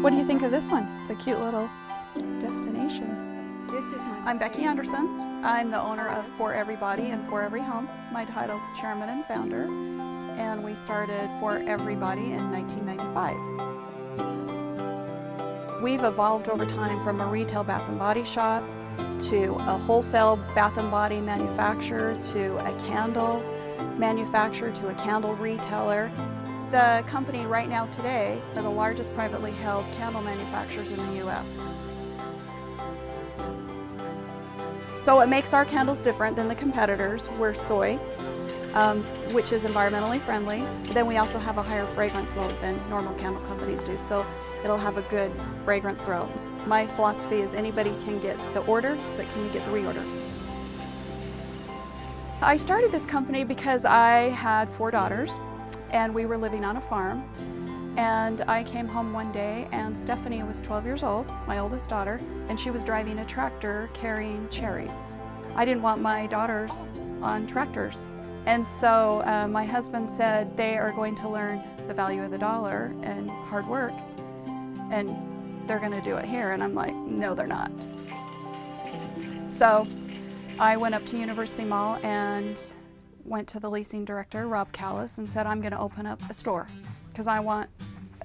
What do you think of this one? The cute little destination. I'm Becky Anderson. I'm the owner of For Everybody and For Every Home. My title's chairman and founder, and we started For Everybody in 1995. We've evolved over time from a retail bath and body shop to a wholesale bath and body manufacturer to a candle manufacturer to a candle retailer. The company right now today are the largest privately held candle manufacturers in the U.S. So what makes our candles different than the competitors, we're soy, which is environmentally friendly. Then we also have a higher fragrance load than normal candle companies do, so it'll have a good fragrance throw. My philosophy is anybody can get the order, but can you get the reorder? I started this company because I had 4 daughters and we were living on a farm. And I came home one day and Stephanie was 12 years old, my oldest daughter, and she was driving a tractor carrying cherries. I didn't want my daughters on tractors. And so my husband said they are going to learn the value of the dollar and hard work, and they're going to do it here. And I'm like, no, they're not. So I went up to University Mall and went to the leasing director, Rob Callis, and said, I'm going to open up a store because I want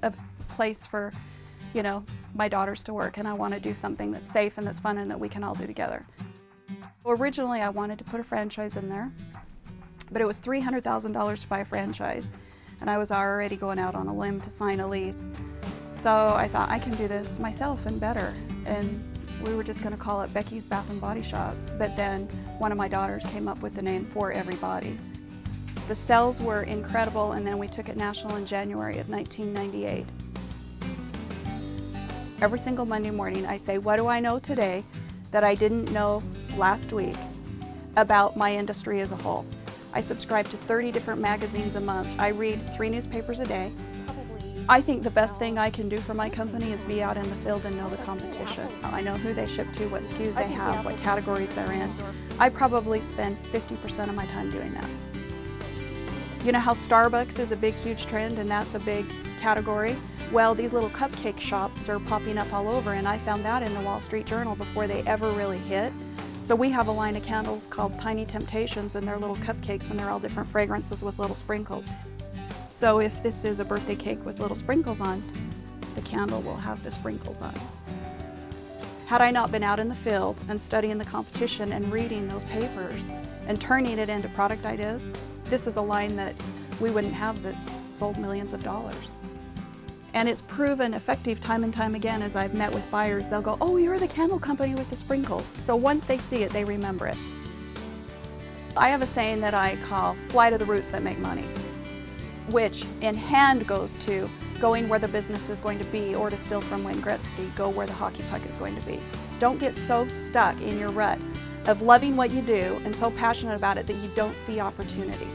a place for, my daughters to work, and I want to do something that's safe and that's fun and that we can all do together. Originally, I wanted to put a franchise in there, but it was $300,000 to buy a franchise, and I was already going out on a limb to sign a lease. So I thought, I can do this myself and better, and we were just going to call it Becky's Bath and Body Shop, but then one of my daughters came up with the name For Everybody. The sales were incredible, and then we took it national in January of 1998. Every single Monday morning I say, what do I know today that I didn't know last week about my industry as a whole? I subscribe to 30 different magazines a month. I read 3 newspapers a day. I think the best thing I can do for my company is be out in the field and know the competition. I know who they ship to, what SKUs they have, what categories they're in. I probably spend 50% of my time doing that. You know how Starbucks is a big, huge trend and that's a big category? Well, these little cupcake shops are popping up all over, and I found that in the Wall Street Journal before they ever really hit. So we have a line of candles called Tiny Temptations, and they're little cupcakes and they're all different fragrances with little sprinkles. So if this is a birthday cake with little sprinkles on, the candle will have the sprinkles on. Had I not been out in the field and studying the competition and reading those papers and turning it into product ideas, this is a line that we wouldn't have that's sold millions of dollars. And it's proven effective time and time again. As I've met with buyers, they'll go, oh, you're the candle company with the sprinkles. So once they see it, they remember it. I have a saying that I call fly to the roots that make money, which in hand goes to going where the business is going to be, or to steal from Wayne Gretzky, go where the hockey puck is going to be. Don't get so stuck in your rut of loving what you do and so passionate about it that you don't see opportunity.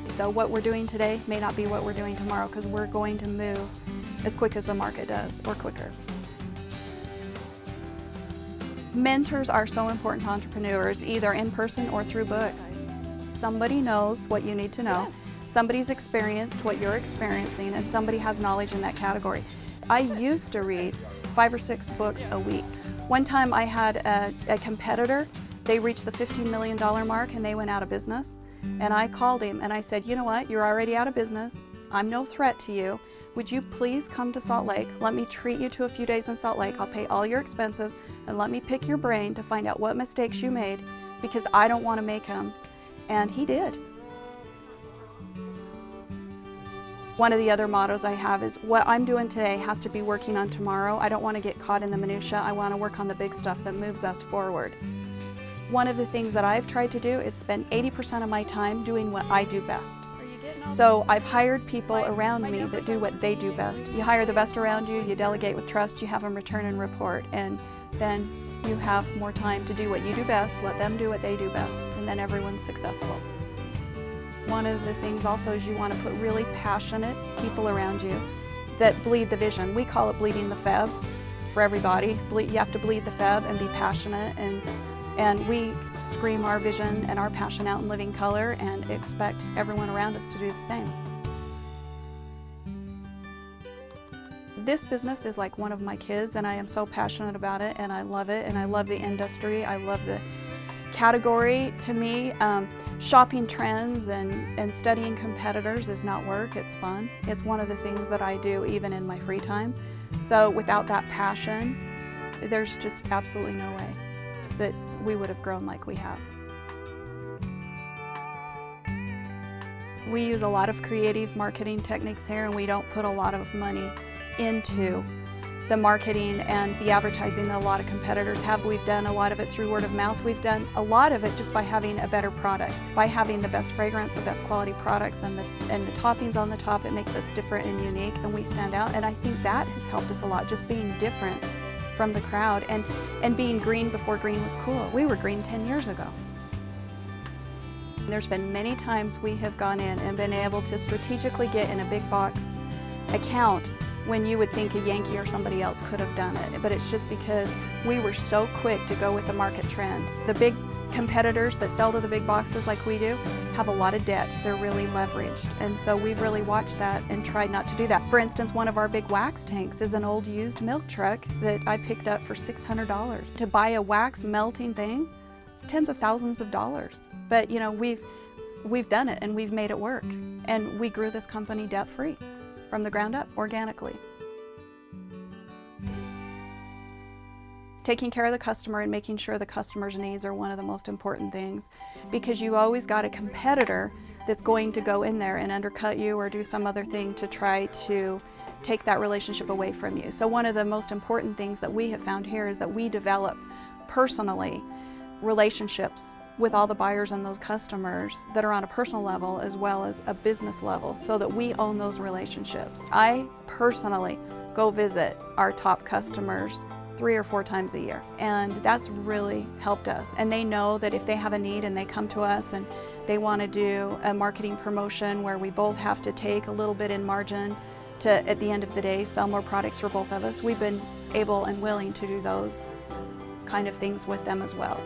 So what we're doing today may not be what we're doing tomorrow, because we're going to move as quick as the market does, or quicker. Mentors are so important to entrepreneurs, either in person or through books. Somebody knows what you need to know. Somebody's experienced what you're experiencing, and somebody has knowledge in that category. I used to read 5 or 6 books a week. One time I had a competitor. They reached the $15 million mark and they went out of business. And I called him and I said, you know what, you're already out of business. I'm no threat to you. Would you please come to Salt Lake? Let me treat you to a few days in Salt Lake. I'll pay all your expenses, and let me pick your brain to find out what mistakes you made, because I don't want to make them. And he did. One of the other mottos I have is, what I'm doing today has to be working on tomorrow. I don't want to get caught in the minutia. I want to work on the big stuff that moves us forward. One of the things that I've tried to do is spend 80% of my time doing what I do best. So I've hired people around me that do what they do best. You hire the best around you, you delegate with trust, you have them return and report, and then you have more time to do what you do best, let them do what they do best, and then everyone's successful. One of the things also is you want to put really passionate people around you that bleed the vision. We call it bleeding the Feb for everybody. You have to bleed the Feb and be passionate, and we scream our vision and our passion out in living color and expect everyone around us to do the same. This business is like one of my kids, and I am so passionate about it, and I love it, and I love the industry. I love the category. To me, shopping trends and studying competitors is not work, it's fun. It's one of the things that I do even in my free time. So without that passion, there's just absolutely no way that we would have grown like we have. We use a lot of creative marketing techniques here, and we don't put a lot of money into the marketing and the advertising that a lot of competitors have. We've done a lot of it through word of mouth. We've done a lot of it just by having a better product, by having the best fragrance, the best quality products, and the toppings on the top. It makes us different and unique, and we stand out. And I think that has helped us a lot, just being different from the crowd and being green before green was cool. We were green 10 years ago. There's been many times we have gone in and been able to strategically get in a big box account when you would think a Yankee or somebody else could have done it. But it's just because we were so quick to go with the market trend. The big competitors that sell to the big boxes like we do have a lot of debt. They're really leveraged. And so we've really watched that and tried not to do that. For instance, one of our big wax tanks is an old used milk truck that I picked up for $600. To buy a wax melting thing, it's tens of thousands of dollars. But you know, we've done it and we've made it work. And we grew this company debt-free from the ground up, organically. Taking care of the customer and making sure the customer's needs are one of the most important things, because you always got a competitor that's going to go in there and undercut you or do some other thing to try to take that relationship away from you. So one of the most important things that we have found here is that we develop personally relationships with all the buyers and those customers that are on a personal level as well as a business level, so that we own those relationships. I personally go visit our top customers 3 or 4 times a year, and that's really helped us. And they know that if they have a need and they come to us and they want to do a marketing promotion where we both have to take a little bit in margin to, at the end of the day, sell more products for both of us, we've been able and willing to do those kind of things with them as well.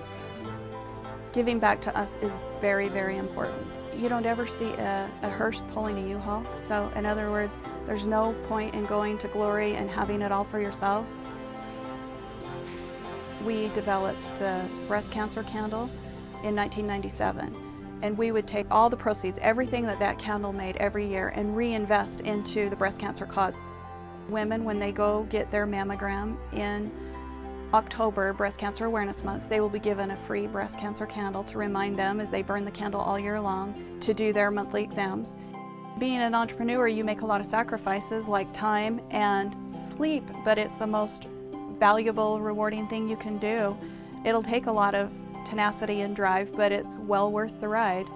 Giving back to us is very, very important. You don't ever see a hearse pulling a U-Haul. So in other words, there's no point in going to Glory and having it all for yourself. We developed the breast cancer candle in 1997. And we would take all the proceeds, everything that candle made every year, and reinvest into the breast cancer cause. Women, when they go get their mammogram in October, Breast Cancer Awareness Month, they will be given a free breast cancer candle to remind them, as they burn the candle all year long, to do their monthly exams. Being an entrepreneur, you make a lot of sacrifices like time and sleep, but it's the most valuable, rewarding thing you can do. It'll take a lot of tenacity and drive, but it's well worth the ride.